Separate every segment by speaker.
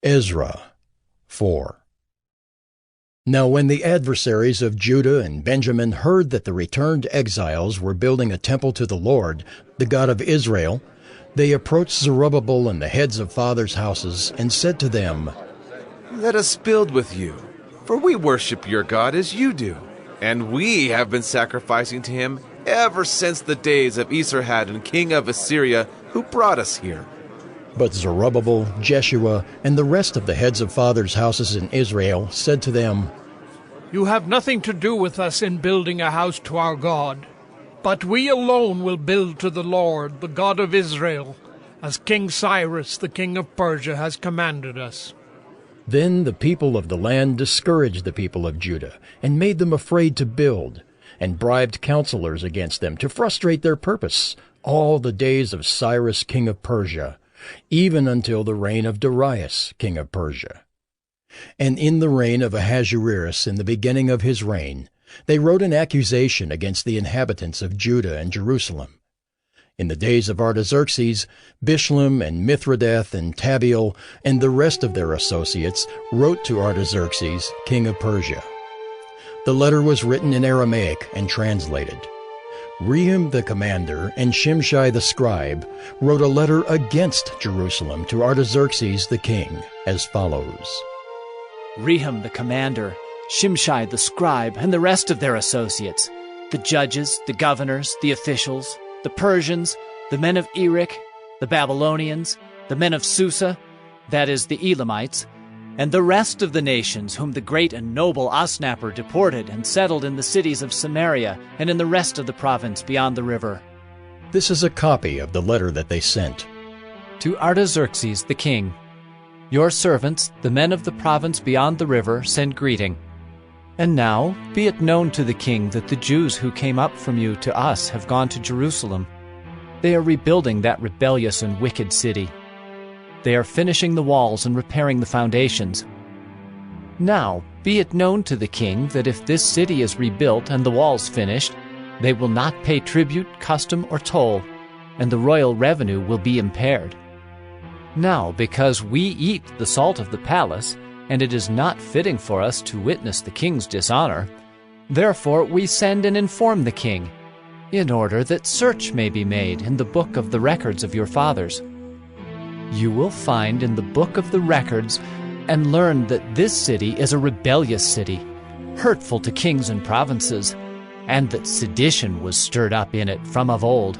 Speaker 1: Ezra 4. Now when the adversaries of Judah and Benjamin heard that the returned exiles were building a temple to the Lord, the God of Israel, they approached Zerubbabel and the heads of fathers' houses, and said to them,
Speaker 2: Let us build with you, for we worship your God as you do, and we have been sacrificing to him ever since the days of Esarhaddon, king of Assyria, who brought us here.
Speaker 1: But Zerubbabel, Jeshua, and the rest of the heads of fathers' houses in Israel said to them,
Speaker 3: You have nothing to do with us in building a house to our God, but we alone will build to the Lord, the God of Israel, as King Cyrus, the king of Persia, has commanded us.
Speaker 1: Then the people of the land discouraged the people of Judah, and made them afraid to build, and bribed counselors against them to frustrate their purpose, all the days of Cyrus king of Persia, even until the reign of Darius king of Persia. And in the reign of Ahasuerus, in the beginning of his reign, they wrote an accusation against the inhabitants of Judah and Jerusalem. In the days of Artaxerxes, Bishlam and Mithridath and Tabeel and the rest of their associates wrote to Artaxerxes king of Persia. The letter was written in Aramaic and translated. Rehum the commander and Shimshai the scribe wrote a letter against Jerusalem to Artaxerxes the king, as follows.
Speaker 4: Rehum the commander, Shimshai the scribe, and the rest of their associates, the judges, the governors, the officials, the Persians, the men of Erech, the Babylonians, the men of Susa, that is, the Elamites, and the rest of the nations whom the great and noble Osnappar deported and settled in the cities of Samaria and in the rest of the province beyond the river.
Speaker 1: This is a copy of the letter that they sent.
Speaker 4: To Artaxerxes the king, your servants, the men of the province beyond the river, send greeting. And now be it known to the king that the Jews who came up from you to us have gone to Jerusalem. They are rebuilding that rebellious and wicked city. They are finishing the walls and repairing the foundations. Now be it known to the king that if this city is rebuilt and the walls finished, they will not pay tribute, custom, or toll, and the royal revenue will be impaired. Now, because we eat the salt of the palace, and it is not fitting for us to witness the king's dishonor, therefore we send and inform the king, in order that search may be made in the book of the records of your fathers. You will find in the book of the records and learn that this city is a rebellious city, hurtful to kings and provinces, and that sedition was stirred up in it from of old.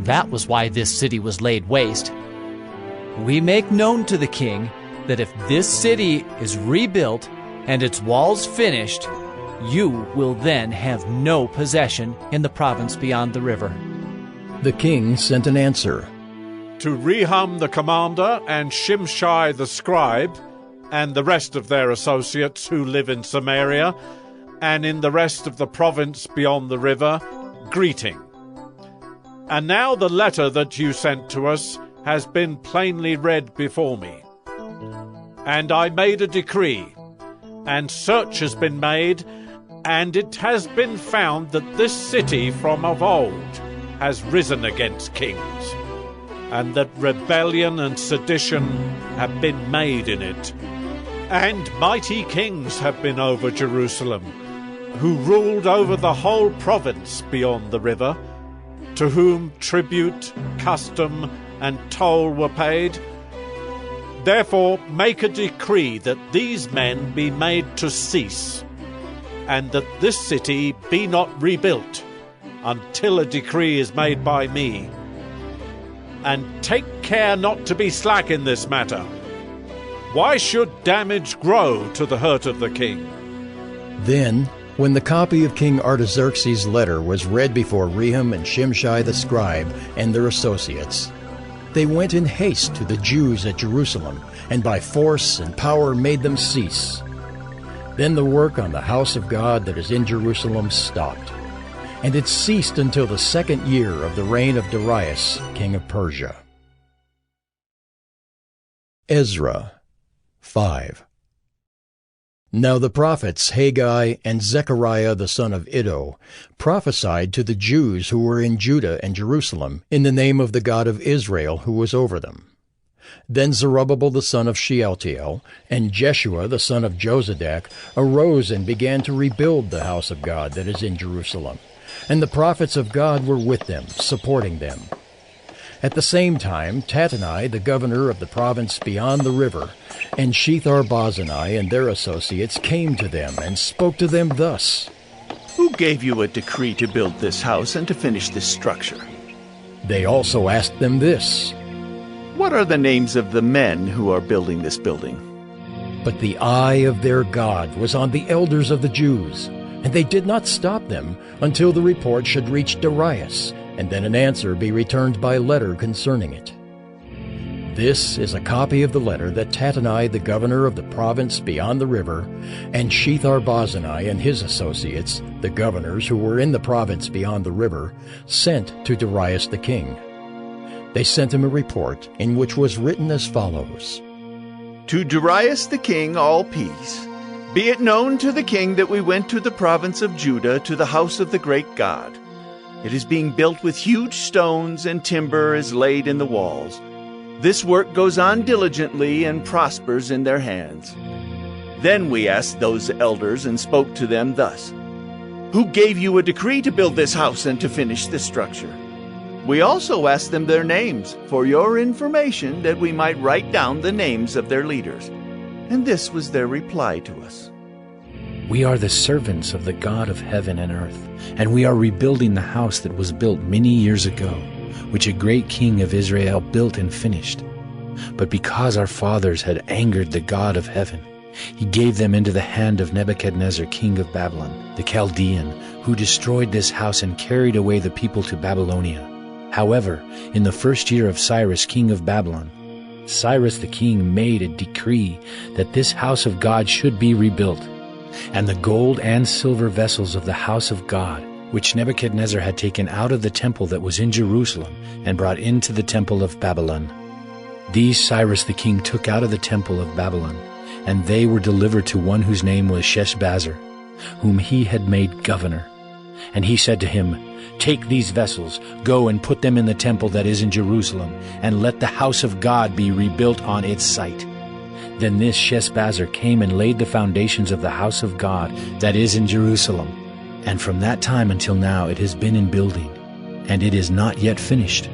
Speaker 4: That was why this city was laid waste. We make known to the king that if this city is rebuilt and its walls finished, you will then have no possession in the province beyond the river.
Speaker 1: The king sent an answer.
Speaker 5: To Rehum the commander and Shimshai the scribe, and the rest of their associates who live in Samaria, and in the rest of the province beyond the river, greeting. And now the letter that you sent to us has been plainly read before me. And I made a decree, and search has been made, and it has been found that this city from of old has risen against kings, and that rebellion and sedition have been made in it. And mighty kings have been over Jerusalem, who ruled over the whole province beyond the river, to whom tribute, custom, and toll were paid. Therefore make a decree that these men be made to cease, and that this city be not rebuilt, until a decree is made by me. And take care not to be slack in this matter. Why should damage grow to the hurt of the king?
Speaker 1: Then, when the copy of King Artaxerxes' letter was read before Rehum and Shimshai the scribe and their associates, they went in haste to the Jews at Jerusalem, and by force and power made them cease. Then the work on the house of God that is in Jerusalem stopped, and it ceased until the 2nd year of the reign of Darius, king of Persia. Ezra 5. Now the prophets Haggai and Zechariah the son of Iddo prophesied to the Jews who were in Judah and Jerusalem in the name of the God of Israel who was over them. Then Zerubbabel the son of Shealtiel and Jeshua the son of Jozadak arose and began to rebuild the house of God that is in Jerusalem, and the prophets of God were with them, supporting them. At the same time, Tattenai, the governor of the province beyond the river, and Shethar-Bozenai and their associates came to them and spoke to them thus:
Speaker 6: Who gave you a decree to build this house and to finish this structure?
Speaker 1: They also asked them this:
Speaker 6: What are the names of the men who are building this building?
Speaker 1: But the eye of their God was on the elders of the Jews, and they did not stop them until the report should reach Darius, and then an answer be returned by letter concerning it. This is a copy of the letter that Tattenai, the governor of the province beyond the river, and Shethar-Bozenai and his associates, the governors who were in the province beyond the river, sent to Darius the king. They sent him a report in which was written as follows:
Speaker 6: To Darius the king, all peace. Be it known to the king that we went to the province of Judah to the house of the great God. It is being built with huge stones, and timber is laid in the walls. This work goes on diligently and prospers in their hands. Then we asked those elders and spoke to them thus: Who gave you a decree to build this house and to finish this structure? We also asked them their names, for your information, that we might write down the names of their leaders. And this was their reply to us:
Speaker 7: We are the servants of the God of heaven and earth, and we are rebuilding the house that was built many years ago, which a great king of Israel built and finished. But because our fathers had angered the God of heaven, he gave them into the hand of Nebuchadnezzar, king of Babylon, the Chaldean, who destroyed this house and carried away the people to Babylonia. However, in the first year of Cyrus, king of Babylon, Cyrus the king made a decree that this house of God should be rebuilt, and the gold and silver vessels of the house of God, which Nebuchadnezzar had taken out of the temple that was in Jerusalem and brought into the temple of Babylon. These Cyrus the king took out of the temple of Babylon, and they were delivered to one whose name was Sheshbazzar, whom he had made governor. And he said to him, Take these vessels, go and put them in the temple that is in Jerusalem, and let the house of God be rebuilt on its site. Then this Sheshbazzar came and laid the foundations of the house of God that is in Jerusalem. And from that time until now it has been in building, and it is not yet finished.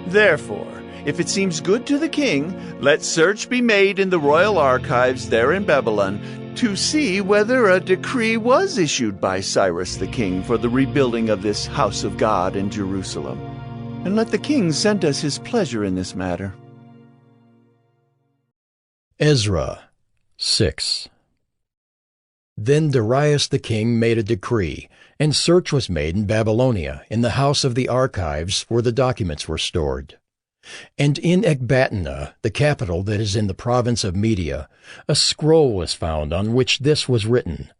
Speaker 6: Therefore, if it seems good to the king, let search be made in the royal archives there in Babylon to see whether a decree was issued by Cyrus the king for the rebuilding of this house of God in Jerusalem. And let the king send us his pleasure in this matter.
Speaker 1: Ezra 6. Then Darius the king made a decree, and search was made in Babylonia, in the house of the archives where the documents were stored. And in Ecbatana, the capital that is in the province of Media, a scroll was found on which this was written: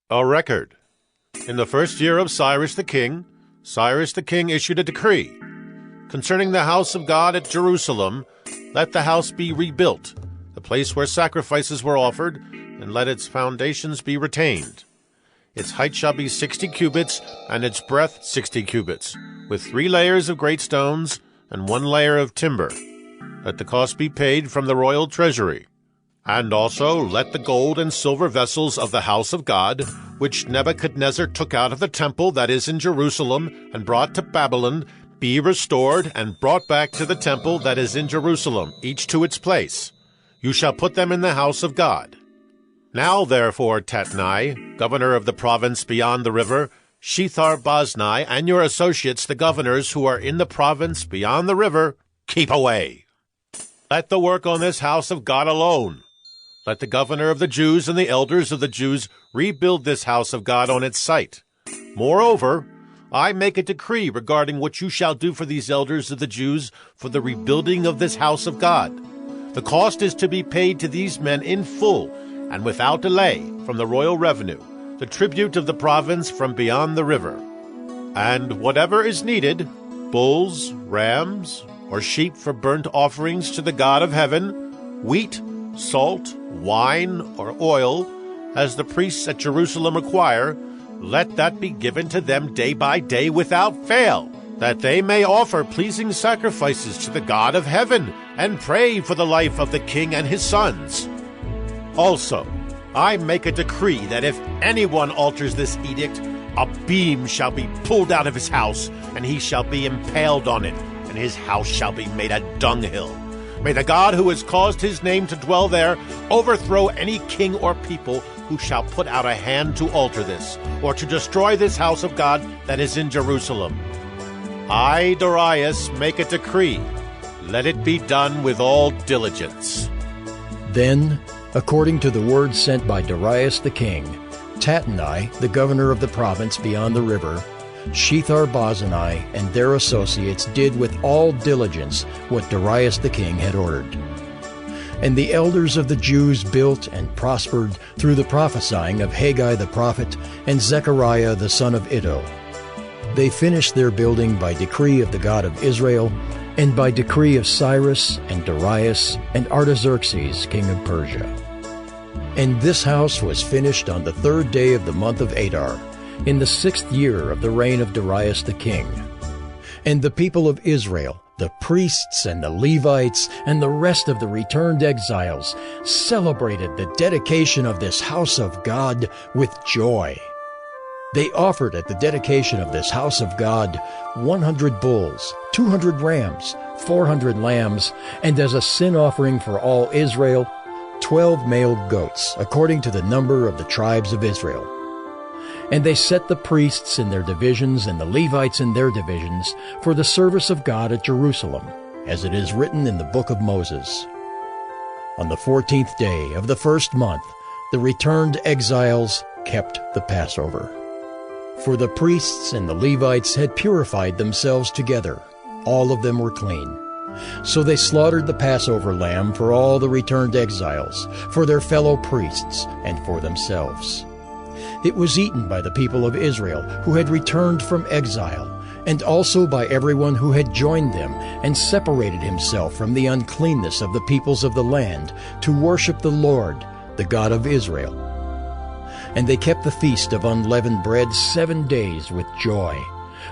Speaker 5: A record. In the first year of Cyrus the king issued a decree. Concerning the house of God at Jerusalem, let the house be rebuilt, the place where sacrifices were offered, and let its foundations be retained. Its height shall be 60 cubits, and its breadth 60 cubits, with 3 layers of great stones, and 1 layer of timber. Let the cost be paid from the royal treasury. And also let the gold and silver vessels of the house of God, which Nebuchadnezzar took out of the temple that is in Jerusalem and brought to Babylon, be restored and brought back to the temple that is in Jerusalem, each to its place. You shall put them in the house of God. Now therefore, Tattenai, governor of the province beyond the river, Shethar-Bozenai, and your associates, the governors who are in the province beyond the river, keep away. Let the work on this house of God alone. Let the governor of the Jews and the elders of the Jews rebuild this house of God on its site. Moreover, I make a decree regarding what you shall do for these elders of the Jews for the rebuilding of this house of God. The cost is to be paid to these men in full and without delay from the royal revenue, the tribute of the province from beyond the river. And whatever is needed, bulls, rams, or sheep for burnt offerings to the God of heaven, wheat, salt, wine, or oil, as the priests at Jerusalem require, let that be given to them day by day without fail,
Speaker 8: that they may offer pleasing sacrifices to the God of heaven, and pray for the life of the king and his sons. Also, I make a decree that if anyone alters this edict, a beam shall be pulled out of his house, and he shall be impaled on it, and his house shall be made a dunghill. May the God who has caused his name to dwell there overthrow any king or people who shall put out a hand to alter this, or to destroy this house of God that is in Jerusalem. I, Darius, make a decree. Let it be done with all diligence.
Speaker 1: Then, according to the word sent by Darius the king, Tattenai, the governor of the province beyond the river, Shethar-Bozenai, and their associates did with all diligence what Darius the king had ordered. And the elders of the Jews built and prospered through the prophesying of Haggai the prophet and Zechariah the son of Iddo. They finished their building by decree of the God of Israel, and by decree of Cyrus and Darius and Artaxerxes king of Persia. And this house was finished on the 3rd day of the month of Adar, in the 6th year of the reign of Darius the king. And the people of Israel, the priests and the Levites, and the rest of the returned exiles, celebrated the dedication of this house of God with joy. They offered at the dedication of this house of God 100 bulls, 200 rams, 400 lambs, and as a sin offering for all Israel, 12 male goats, according to the number of the tribes of Israel. And they set the priests in their divisions and the Levites in their divisions for the service of God at Jerusalem, as it is written in the book of Moses. On the 14th day of the 1st month, the returned exiles kept the Passover. For the priests and the Levites had purified themselves together. All of them were clean. So they slaughtered the Passover lamb for all the returned exiles, for their fellow priests, and for themselves. It was eaten by the people of Israel who had returned from exile, and also by everyone who had joined them and separated himself from the uncleanness of the peoples of the land to worship the Lord, the God of Israel. And they kept the feast of unleavened bread 7 days with joy.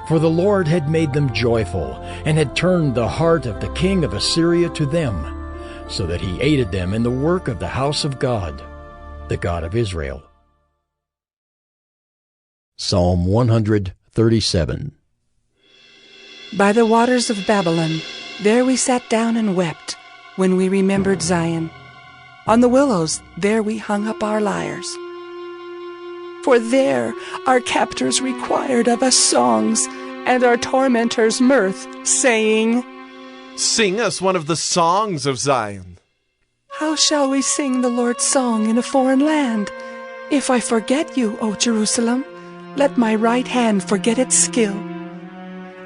Speaker 1: For the Lord had made them joyful, and had turned the heart of the king of Assyria to them, so that he aided them in the work of the house of God, the God of Israel. Psalm 137.
Speaker 9: By the waters of Babylon, there we sat down and wept, when we remembered Zion. On the willows, there we hung up our lyres. For there our captors required of us songs, and our tormentors mirth, saying,
Speaker 2: Sing us one of the songs of Zion.
Speaker 9: How shall we sing the Lord's song in a foreign land? If I forget you, O Jerusalem, let my right hand forget its skill.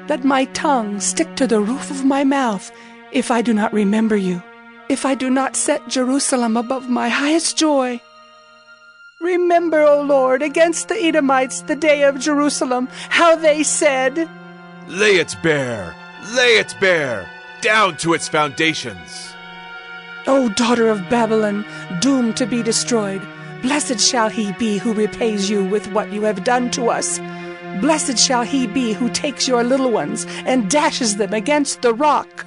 Speaker 9: Let my tongue stick to the roof of my mouth, if I do not remember you, if I do not set Jerusalem above my highest joy. Remember, O Lord, against the Edomites the day of Jerusalem, how they said,
Speaker 2: Lay it bare, lay it bare, down to its foundations.
Speaker 9: O daughter of Babylon, doomed to be destroyed, blessed shall he be who repays you with what you have done to us. Blessed shall he be who takes your little ones and dashes them against the rock.